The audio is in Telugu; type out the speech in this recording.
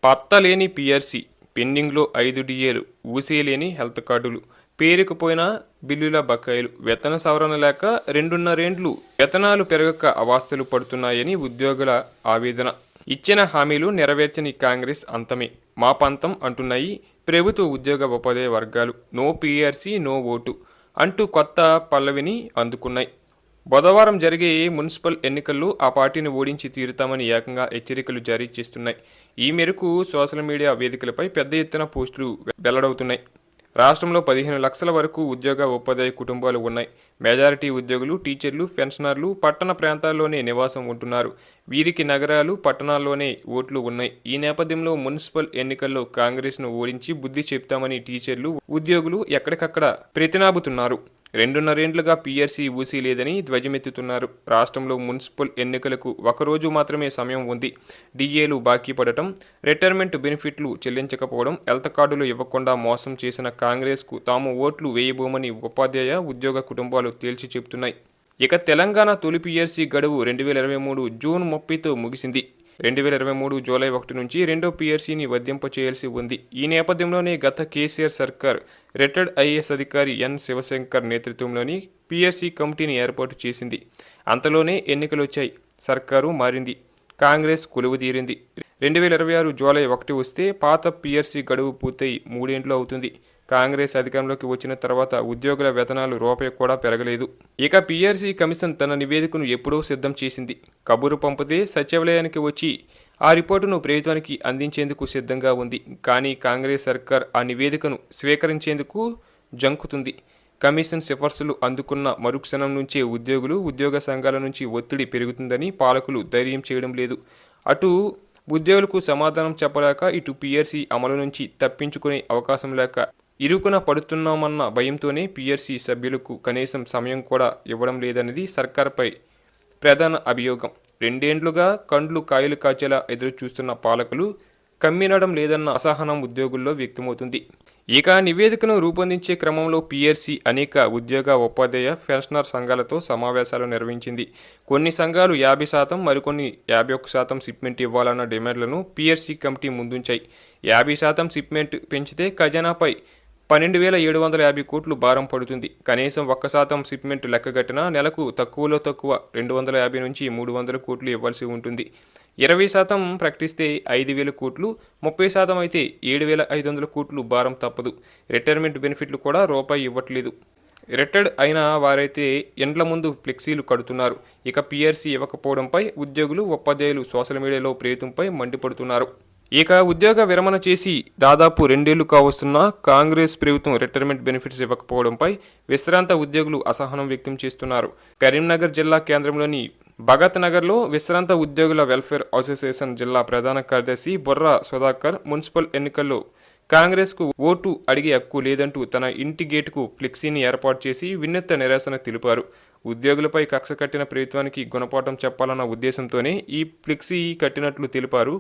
పత్తలేని పీఆర్సీ, పెండింగ్లో 5 డిఏలు, ఊసేలేని హెల్త్ కార్డులు, పేరుకుపోయిన బిల్లుల బకాయిలు, వేతన సవరణ లేక 2.5 ఏండ్లు వేతనాలు పెరగక అవాస్తలు పడుతున్నాయని ఉద్యోగుల ఆవేదన. ఇచ్చిన హామీలు నెరవేర్చని కాంగ్రెస్ అంతమే మా పంతం అంటున్నాయి ప్రభుత్వ ఉద్యోగ ఉపాధ్యాయ వర్గాలు. నో పీఆర్సీ నో ఓటు అంటూ కొత్త పల్లవిని అందుకున్నాయి. బుధవారం జరిగే మున్సిపల్ ఎన్నికల్లో ఆ పార్టీని ఓడించి తీరుతామని ఏకంగా హెచ్చరికలు జారీ చేస్తున్నాయి. ఈ మేరకు సోషల్ మీడియా వేదికలపై పెద్ద ఎత్తున పోస్టులు వెల్లడవుతున్నాయి. రాష్ట్రంలో 15 లక్షల వరకు ఉద్యోగ ఉపాధ్యాయ కుటుంబాలు ఉన్నాయి. మెజారిటీ ఉద్యోగులు, టీచర్లు, పెన్షనర్లు పట్టణ ప్రాంతాల్లోనే నివాసం ఉంటున్నారు. వీరికి నగరాలు, పట్టణాల్లోనే ఓట్లు ఉన్నాయి. ఈ నేపథ్యంలో మున్సిపల్ ఎన్నికల్లో కాంగ్రెస్ను ఓడించి బుద్ధి చెప్తామని టీచర్లు, ఉద్యోగులు ఎక్కడికక్కడ ప్రతినాబుతున్నారు. 2.5 ఏండ్లుగా పీఆర్సీ ఊసీ లేదని ధ్వజమెత్తుతున్నారు. రాష్ట్రంలో మున్సిపల్ ఎన్నికలకు ఒకరోజు మాత్రమే సమయం ఉంది. డిఏలు బాకీ పడటం, రిటైర్మెంట్ బెనిఫిట్లు చెల్లించకపోవడం, హెల్త్ కార్డులు ఇవ్వకుండా మోసం చేసిన కాంగ్రెస్కు తాము ఓట్లు వేయబోమని ఉపాధ్యాయ, ఉద్యోగ కుటుంబాలు తేల్చి చెబుతున్నాయి. ఇక తెలంగాణ తొలి పీఆర్సీ గడువు 2023 జూన్ 30తో ముగిసింది. 2023 జూలై 1 నుంచి రెండో పీఆర్సీని వర్తింప చేయాల్సి ఉంది. ఈ నేపథ్యంలోనే గత కేసీఆర్ సర్కార్ రిటైర్డ్ ఐఏఎస్ అధికారి ఎన్ శివశంకర్ నేతృత్వంలోని పీఆర్సీ కమిటీని ఏర్పాటు చేసింది. అంతలోనే ఎన్నికలొచ్చాయి. సర్కారు మారింది. కాంగ్రెస్ కొలువుదీరింది. 2026 జూలై 1 వస్తే పాత పీఆర్సీ గడువు పూర్తయి 3 ఏండ్లు అవుతుంది. కాంగ్రెస్ అధికారంలోకి వచ్చిన తర్వాత ఉద్యోగుల వేతనాలు రూపాయి కూడా పెరగలేదు. ఇక పీఆర్సీ కమిషన్ తన నివేదికను ఎప్పుడో సిద్ధం చేసింది. కబురు పంపితే సచివాలయానికి వచ్చి ఆ రిపోర్టును ప్రభుత్వానికి అందించేందుకు సిద్ధంగా ఉంది. కానీ కాంగ్రెస్ సర్కార్ ఆ నివేదికను స్వీకరించేందుకు జంకుతుంది. కమిషన్ సిఫార్సులు అందుకున్న మరుక్షణం నుంచే ఉద్యోగులు, ఉద్యోగ సంఘాల నుంచి ఒత్తిడి పెరుగుతుందని పాలకులు ధైర్యం చేయడం లేదు. అటు ఉద్యోగులకు సమాధానం చెప్పలేక, ఇటు పీఆర్సీ అమలు నుంచి తప్పించుకునే అవకాశం లేక ఇరుకున పడుతున్నామన్న భయంతోనే పీఆర్సీ సభ్యులకు కనీసం సమయం కూడా ఇవ్వడం లేదన్నది సర్కార్పై ప్రధాన అభియోగం. 2 ఏండ్లుగా కండ్లు కాయలు కాచేలా ఎదురు చూస్తున్న పాలకులు కమ్మినడం లేదన్న అసహనం ఉద్యోగుల్లో వ్యక్తమవుతుంది. ఇక నివేదికను రూపొందించే క్రమంలో పీఆర్సీ అనేక ఉద్యోగ, ఉపాధ్యాయ, పెన్షనర్ సంఘాలతో సమావేశాలు నిర్వహించింది. కొన్ని సంఘాలు 50%, మరికొన్ని 51% షిప్మెంట్ ఇవ్వాలన్న డిమాండ్లను పీఆర్సీ కమిటీ ముందుంచాయి. 50% షిప్మెంట్ పెంచితే ఖజానాపై 12,750 కోట్లు భారం పడుతుంది. కనీసం 1% షిప్మెంట్ లెక్కగట్టినా నెలకు తక్కువలో తక్కువ 250 నుంచి 300 కోట్లు ఇవ్వాల్సి ఉంటుంది. 20% ప్రకటిస్తే 5,000 కోట్లు, 30% అయితే 7,500 కోట్లు భారం తప్పదు. రిటైర్మెంట్ బెనిఫిట్లు కూడా రూపాయి ఇవ్వట్లేదు. రిటైర్డ్ అయిన వారైతే ఇండ్ల ముందు ఫ్లెక్సీలు కడుతున్నారు. ఇక పీఆర్సీ ఇవ్వకపోవడంపై ఉద్యోగులు, ఉపాధ్యాయులు సోషల్ మీడియాలో ప్రభుత్వంపై మండిపడుతున్నారు. ఇక ఉద్యోగ విరమణ చేసి దాదాపు 2 ఏళ్లు కావస్తున్నా కాంగ్రెస్ ప్రభుత్వం రిటైర్మెంట్ బెనిఫిట్స్ ఇవ్వకపోవడంపై విశ్రాంత ఉద్యోగులు అసహనం వ్యక్తం చేస్తున్నారు. కరీంనగర్ జిల్లా కేంద్రంలోని భగత్ నగర్లో విశ్రాంత ఉద్యోగుల వెల్ఫేర్ అసోసియేషన్ జిల్లా ప్రధాన కార్యదర్శి బొర్రా సుధాకర్ మున్సిపల్ ఎన్నికల్లో కాంగ్రెస్కు ఓటు అడిగే హక్కు లేదంటూ తన ఇంటి గేటుకు ఫ్లెక్సీని ఏర్పాటు చేసి వినూత్న నిరసన తెలిపారు. ఉద్యోగులపై కక్ష కట్టిన ప్రభుత్వానికి గుణపాఠం చెప్పాలన్న ఉద్దేశంతోనే ఈ ఫ్లెక్సీ కట్టినట్లు తెలిపారు.